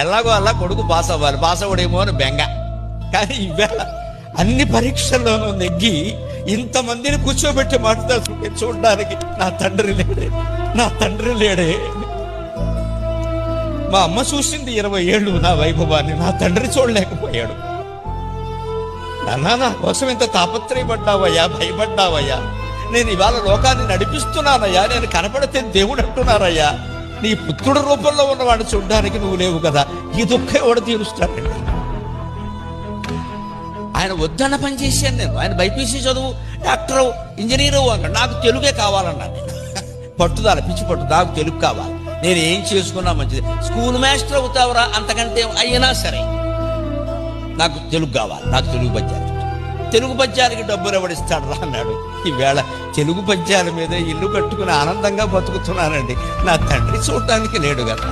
ఎలాగో అలా కొడుకు పాస్ అవ్వాలి, పాస్ అవ్వడేమో అని బెంగ. కానీ ఇవాళ అన్ని పరీక్షల్లోనూ నెగ్గి ఇంతమందిని కూర్చోబెట్టి మాట్లాడుతుంటే చూడడానికి నా తండ్రి లేడే, నా తండ్రి లేడే. మా అమ్మ చూసింది 20 ఏళ్ళు నా వైభవాన్ని, నా తండ్రి చూడలేకపోయాడు. నా కోసం ఎంత తాపత్రయపడ్డావయ్యా, భయపడ్డావయ్యా. నేను ఇవాళ లోకాన్ని నడిపిస్తున్నానయ్యా, నేను కనపడితే దేవుడు అంటున్నారయ్యా. నీ పుత్రుడు రూపంలో ఉన్నవాడిని చూడడానికి నువ్వు లేవు కదా, ఈ దుఃఖం ఎవడు తీరుస్తాడండి. ఆయన వద్దన్న పని చేశాను నేను. ఆయన బైపీసీ చదువు, డాక్టరు, ఇంజనీరు అన్నాడు. నాకు తెలుగే కావాలన్నాను నేను. పట్టుదల, పిచ్చి పట్టు, నాకు తెలుగు కావాలి. నేను ఏం చేసుకున్నా మంచిది. స్కూల్ మాస్టర్ అవుతావరా, అంతకంటే అయినా సరే నాకు తెలుగు కావాలి, నాకు తెలుగు పద్యాలు. తెలుగు పద్యాలకి డబ్బులు ఎవడిస్తాడు రా అన్నాడు. ఈవేళ తెలుగు పద్యాల మీద ఇల్లు కట్టుకుని ఆనందంగా బతుకుతున్నానండి. నా తండ్రి చూడటానికి లేడు కదా.